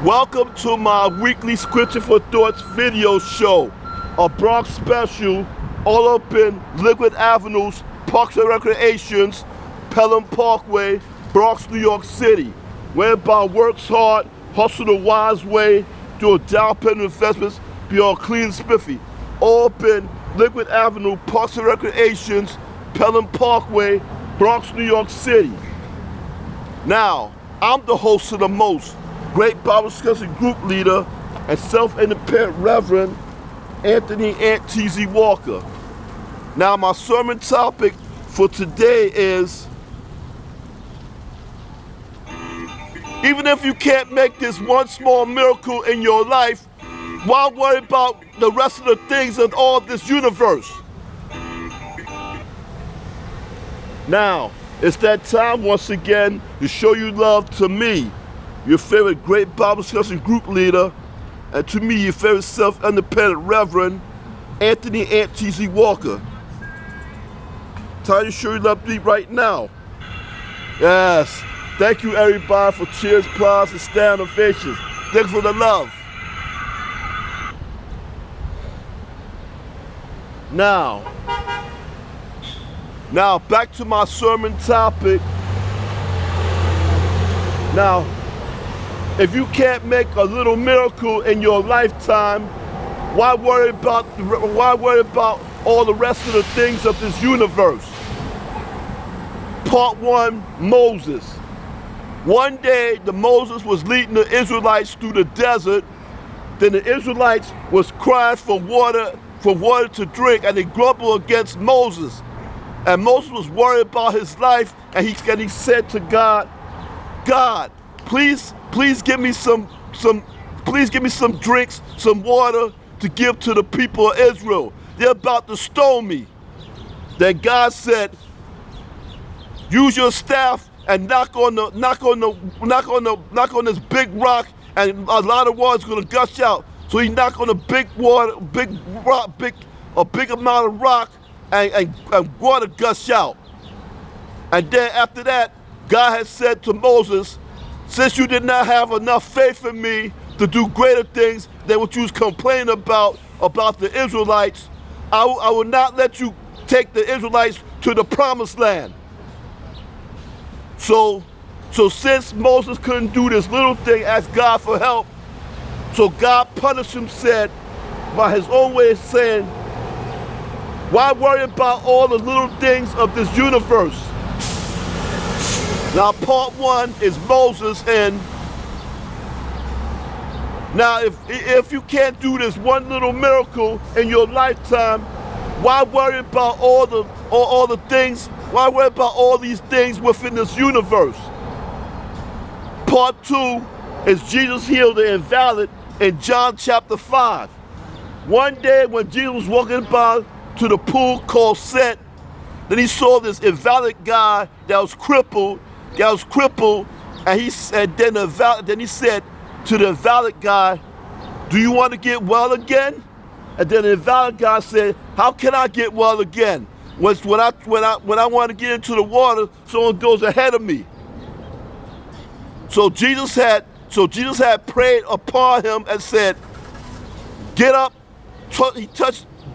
Welcome to my weekly Scripture for Thoughts video show, a Bronx special all up in Liquid Avenues, Parks and Recreations, Pelham Parkway, Bronx, New York City, whereby works hard, hustle the wise way, do a down payment investments, be all clean and spiffy. All up in Liquid Avenue, Parks and Recreations, Pelham Parkway, Bronx, New York City. Now, I'm the host of the most great Bible discussion group leader and self-independent Reverend Anthony Ant T.Z. Walker. Now, my sermon topic for today is, even if you can't make this one small miracle in your life, why worry about the rest of the things of all this universe? Now, it's that time once again to show you love to me, your favorite great Bible discussion group leader, and to me, your favorite self-independent Reverend Anthony Ant T.Z. Walker. Time to show you love to me right now. Yes, thank you everybody for cheers, applause, and stand ovations. Thank you for the love. Now, back to my sermon topic. Now, if you can't make a little miracle in your lifetime, why worry about all the rest of the things of this universe? Part 1, Moses. One day, Moses was leading the Israelites through the desert. Then the Israelites was crying for water to drink, and they grumbled against Moses. And Moses was worried about his life, and he said to God, God, please give me some drinks, some water to give to the people of Israel. They're about to stone me. Then God said, use your staff and knock on this big rock, and a lot of water's gonna gush out. So he knocked on a big amount of rock, and water gush out. And then after that, God had said to Moses, since you did not have enough faith in me to do greater things than what you was complaining about the Israelites, I will not let you take the Israelites to the promised land. So since Moses couldn't do this little thing, ask God for help, so God punished him, said, by his own way of saying, why worry about all the little things of this universe? Now, part 1 is Moses, and now if you can't do this one little miracle in your lifetime, why worry about all the things? Why worry about all these things within this universe? Part 2 is Jesus healed the invalid in John chapter 5. One day when Jesus was walking by to the pool called Set, then he saw this invalid guy that was crippled, and he said, then he said to the invalid guy, do you want to get well again? And then the invalid guy said, how can I get well again? When I want to get into the water, someone goes ahead of me. So Jesus had prayed upon him and said, get up.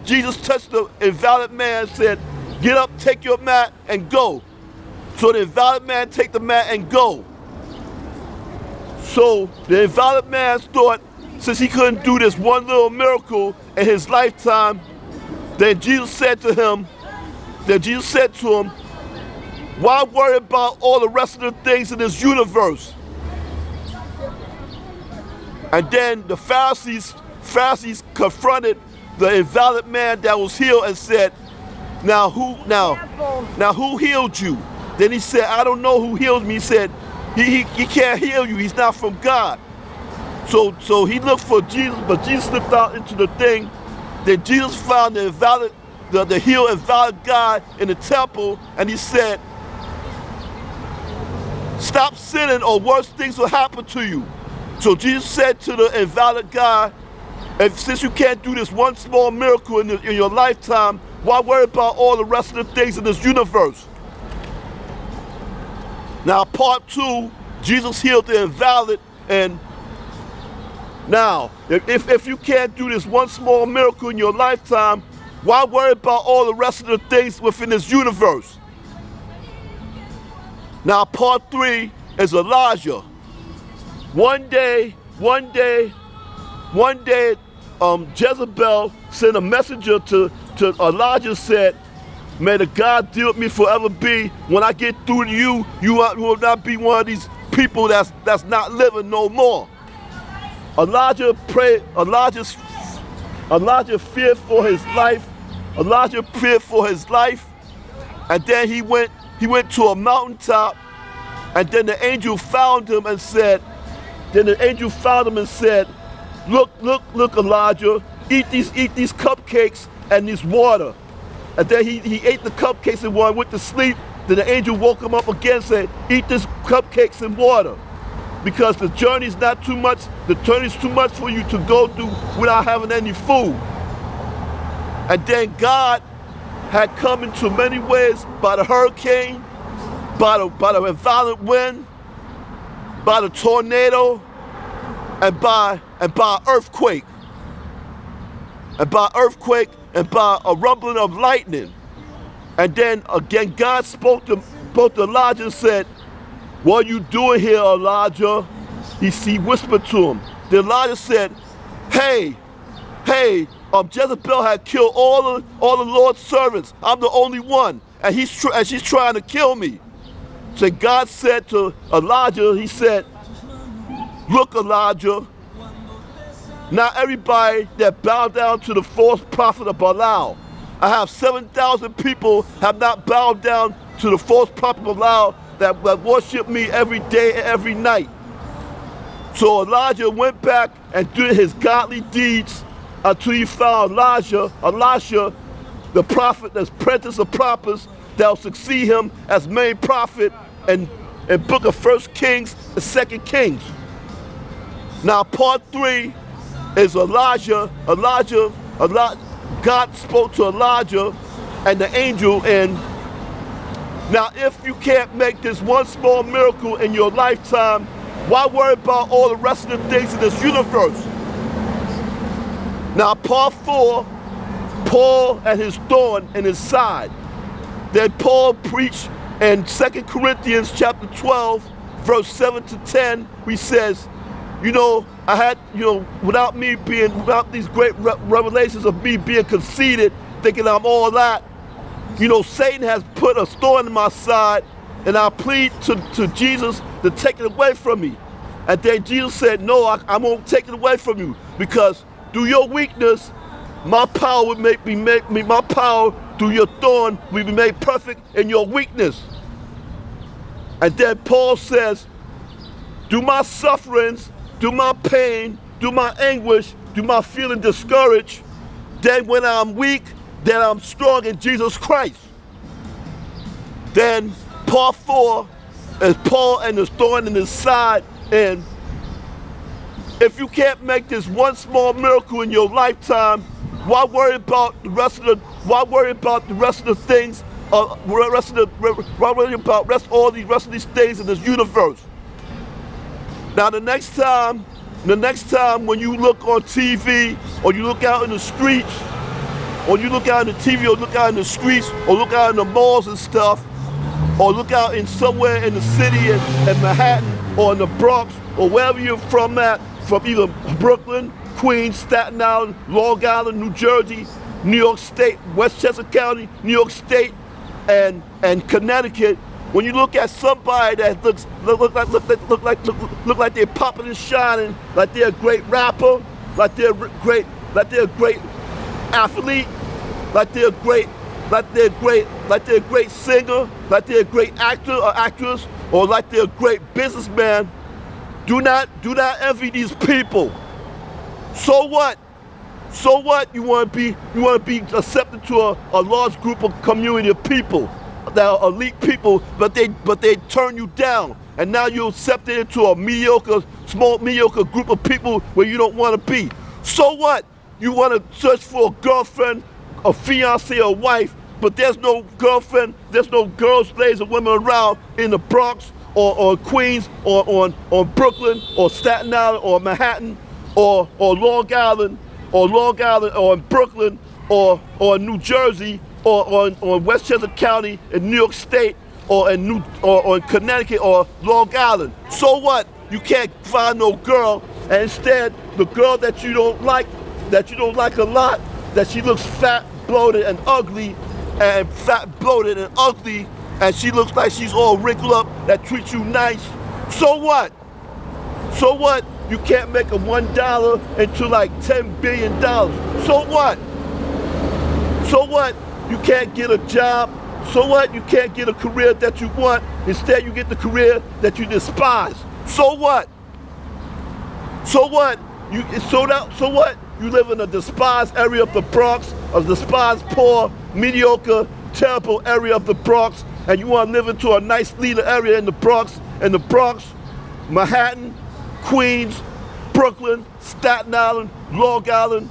Jesus touched the invalid man and said, get up, take your mat, and go. So the invalid man take the mat and go. So the invalid man thought, since he couldn't do this one little miracle in his lifetime, then Jesus said to him, why worry about all the rest of the things in this universe? And then the Pharisees confronted the invalid man that was healed and said, now who healed you? Then he said, I don't know who healed me. He said, he can't heal you. He's not from God. So he looked for Jesus, but Jesus slipped out into the thing. Then Jesus found the healed invalid guy in the temple, and he said, stop sinning or worse things will happen to you. So Jesus said to the invalid guy, since you can't do this one small miracle in your lifetime, why worry about all the rest of the things in this universe? Now, part 2, Jesus healed the invalid, and Now, if you can't do this one small miracle in your lifetime, why worry about all the rest of the things within this universe? Now, part 3 is Elijah. One day, Jezebel sent a messenger to Elijah, said, may the God deal with me forever be. When I get through to you, you will not be one of these people that's not living no more. Elijah prayed. Elijah feared for his life. Elijah feared for his life, and then he went to a mountaintop, and then the angel found him and said, look, Elijah, eat these cupcakes and this water. And then he ate the cupcakes and water, went to sleep. Then the angel woke him up again and said, eat this cupcakes and water. Because the journey's not too much, the journey's too much for you to go through without having any food. And then God had come into many ways by the hurricane, by the violent wind, by the tornado, and by earthquake. And by earthquake and by a rumbling of lightning. And then again God spoke to Elijah and said, what are you doing here, Elijah? He whispered to him. Then Elijah said, hey, Jezebel had killed all the Lord's servants. I'm the only one, and she's trying to kill me. So God said to Elijah, he said, look, Elijah, not everybody that bowed down to the false prophet of Baal. I have 7,000 people have not bowed down to the false prophet of Baal that worship me every day and every night. So Elijah went back and did his godly deeds until he found Elisha, the prophet, the apprentice of prophets, that will succeed him as main prophet in book of 1 Kings and 2 Kings. Now part 3 is Elijah. God spoke to Elijah and the angel, and now if you can't make this one small miracle in your lifetime, why worry about all the rest of the things in this universe? Now part 4, Paul and his thorn in his side. Then Paul preached in 2 Corinthians chapter 12, verse 7 to 10, he says, I had, without these great revelations of me being conceited, thinking I'm all that, Satan has put a thorn in my side, and I plead to Jesus to take it away from me. And then Jesus said, no, I won't take it away from you, because through your weakness, my power would my power through your thorn will be made perfect in your weakness. And then Paul says, through my sufferings, through my pain, through my anguish, through my feeling discouraged, then when I'm weak, then I'm strong in Jesus Christ. Then part 4 is Paul and the thorn in his side. And if you can't make this one small miracle in your lifetime, why worry about the rest of the things? Why worry about all the rest of these things in this universe? Now the next time when you look on TV, or you look out in the streets, or you look out in the TV, or look out in the streets, or look out in the malls and stuff, or look out in somewhere in the city in Manhattan, or in the Bronx, or wherever you're from either Brooklyn, Queens, Staten Island, Long Island, New Jersey, New York State, Westchester County, New York State, and Connecticut. When you look at somebody that look like they're popping and shining, like they're a great rapper, like they're a great athlete, like they're a great singer, like they're a great actor or actress, or like they're a great businessman, do not envy these people. So what? You want to be accepted to a large group of community of people, that are elite people, but they turn you down, and now you're accepted into a small mediocre group of people where you don't want to be. So what? You want to search for a girlfriend, a fiance, or wife, but there's no girlfriend, there's no girls, ladies, or women around in the Bronx or Queens or Brooklyn or Staten Island or Manhattan. or Long Island, or in Brooklyn, or in New Jersey, or in Westchester County in New York State, or in Connecticut or Long Island. So what? You can't find no girl, and instead the girl that you don't like a lot, that she looks fat, bloated, and ugly, and she looks like she's all wrinkled up, that treats you nice. So what? So what? You can't make a $1 into like $10 billion. So what? So what? You can't get a job. So what? You can't get a career that you want. Instead, you get the career that you despise. So what? So what? So what? You live in a despised area of the Bronx, a despised, poor, mediocre, terrible area of the Bronx, and you want to live into a nice, leader area in the Bronx, Manhattan, Queens, Brooklyn, Staten Island, Long Island,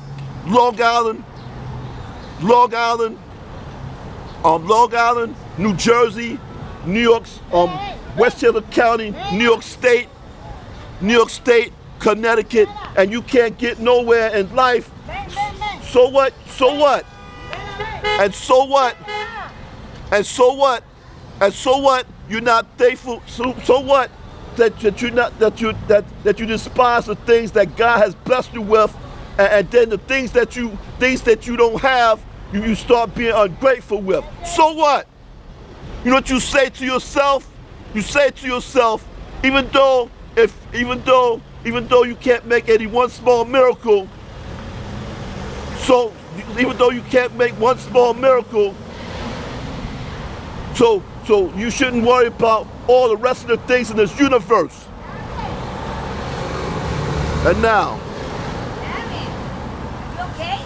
New Jersey, New York, Westchester County, New York State, Connecticut, and you can't get nowhere in life. So what? So what? And so what? And so what? And so what? You're not thankful. So what? That you despise the things that God has blessed you with, and then the things that you don't have, you start being ungrateful with. So what? You know what you say to yourself? You say to yourself, even though you can't make any one small miracle, so you shouldn't worry about all the rest of the things in this universe. And now, you okay?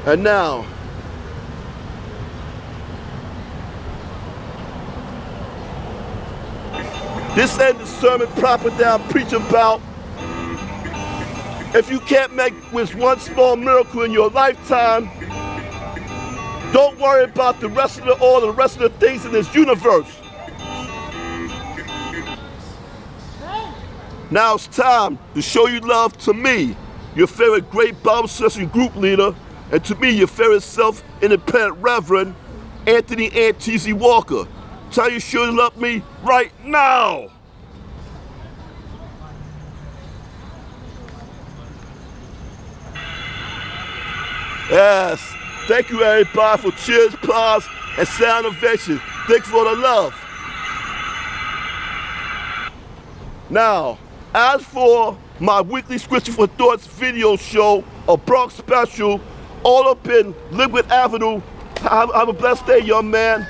and now, this ain't the sermon proper that I'm preaching about. If you can't make with one small miracle in your lifetime, don't worry about all the rest of the things in this universe. Now it's time to show you love to me, your favorite great Bible session group leader, and to me, your favorite self-independent Reverend, Anthony T.Z. Walker. Tell you should love me right now. Yes, thank you everybody for cheers, applause, and sound ovation. Thanks for the love. Now, as for my weekly Scripture for Thoughts video show, a Bronx special, all up in Liquid Avenue. Have a blessed day, young man.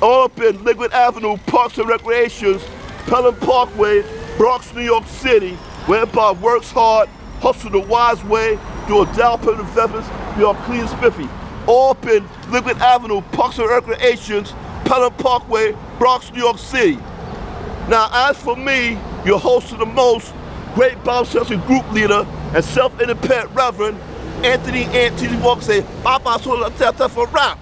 All up in Liquid Avenue, Parks and Recreations, Pelham Parkway, Bronx, New York City, where everybody works hard, hustle the wise way, do a down payment investments, be all clean and spiffy. All up in Liquid Avenue, Parks and Recreations, Pelham Parkway, Bronx, New York City. Now, as for me, your host of the most, great Bible session group leader, and self-independent Reverend, Anthony T.Z. Walker, say, Papa, so for rap.